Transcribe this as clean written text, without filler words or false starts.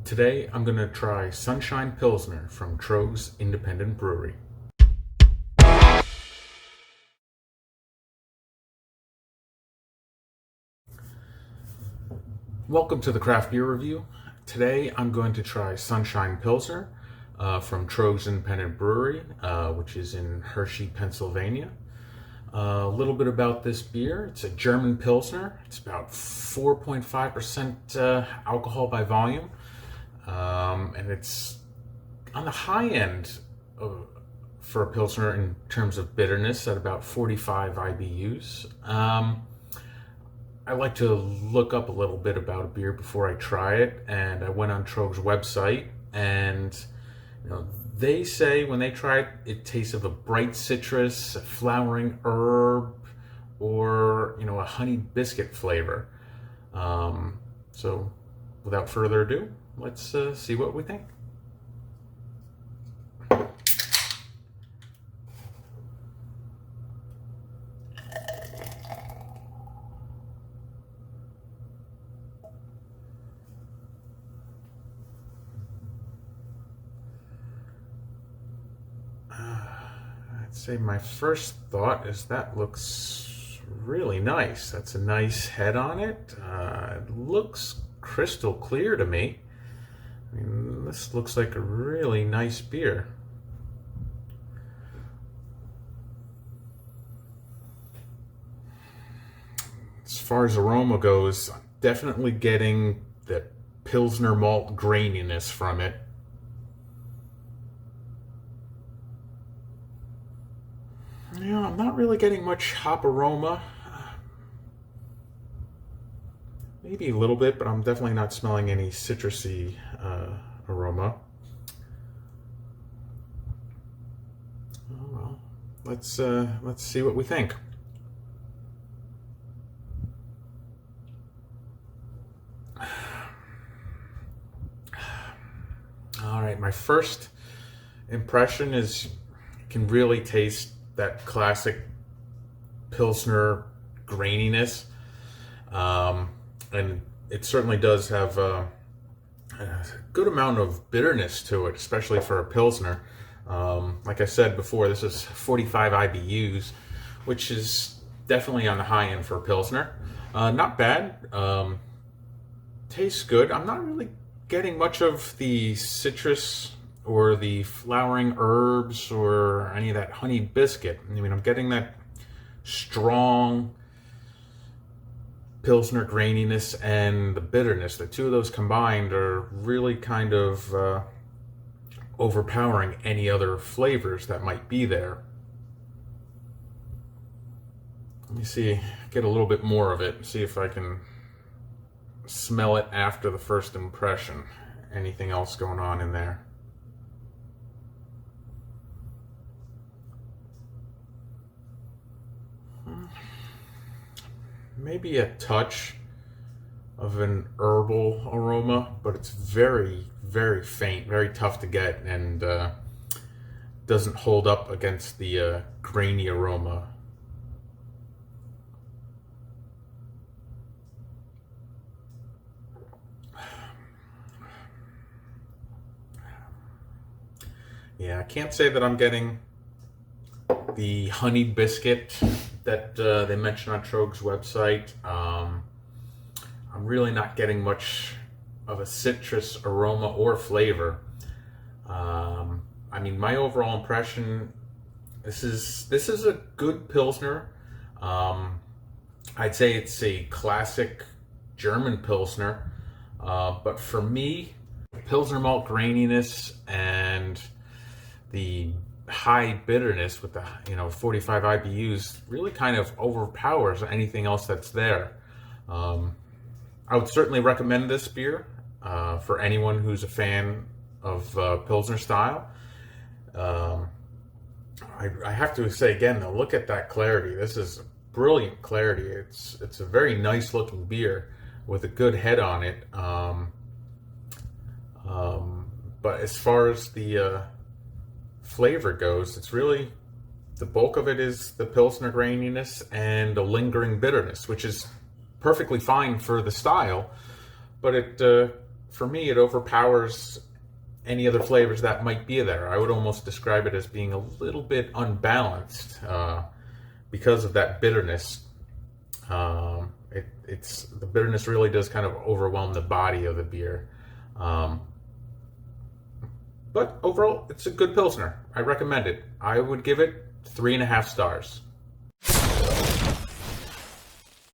Today I'm going to try Sunshine Pilsner from Troeg's Independent Brewery. Welcome to the Craft Beer Review. Today I'm going to try Sunshine Pilsner from Troeg's Independent Brewery, which is in Hershey, Pennsylvania. A little bit about this beer. It's a German Pilsner. It's about 4.5% alcohol by volume. And it's on the high end for a Pilsner in terms of bitterness at about 45 IBUs. I like to look up a little bit about a beer before I try it, and I went on Troeg's website, and they say when they try it, it tastes of a bright citrus, a flowering herb, or a honey biscuit flavor. So without further ado, let's see what we think. I'd say my first thought is that looks really nice. That's a nice head on it. It looks crystal clear to me. I mean, this looks like a really nice beer. As far as aroma goes, I'm definitely getting the Pilsner malt graininess from it. I'm not really getting much hop aroma. Maybe a little bit, but I'm definitely not smelling any citrusy aroma. Oh well, let's see what we think. All right, my first impression is you can really taste that classic Pilsner graininess. And it certainly does have a good amount of bitterness to it, especially for a Pilsner. Like I said before, this is 45 IBUs, which is definitely on the high end for a Pilsner. Not bad. Tastes good. I'm not really getting much of the citrus or the flowering herbs or any of that honey biscuit. I mean, I'm getting that strong Pilsner graininess and the bitterness. The two of those combined are really kind of overpowering any other flavors that might be there. Let me see, get a little bit more of it, see if I can smell it after the first impression. Anything else going on in there? Maybe a touch of an herbal aroma, but it's very, very faint, very tough to get, and doesn't hold up against the grainy aroma. Yeah, I can't say that I'm getting the honey biscuit that they mention on Troeg's website. I'm really not getting much of a citrus aroma or flavor. I mean, my overall impression, this is a good Pilsner. I'd say it's a classic German Pilsner, but for me, Pilsner malt graininess and the high bitterness with the 45 IBUs really kind of overpowers anything else that's there. I would certainly recommend this beer for anyone who's a fan of Pilsner style. I have to say again though, look at that clarity. This is brilliant clarity. It's a very nice looking beer with a good head on it. But as far as the flavor goes, it's really, the bulk of it is the Pilsner graininess and a lingering bitterness, which is perfectly fine for the style, but it for me, it overpowers any other flavors that might be there. I would almost describe it as being a little bit unbalanced because of that bitterness. It's the bitterness really does kind of overwhelm the body of the beer. But overall, it's a good Pilsner. I recommend it. I would give it 3.5 stars.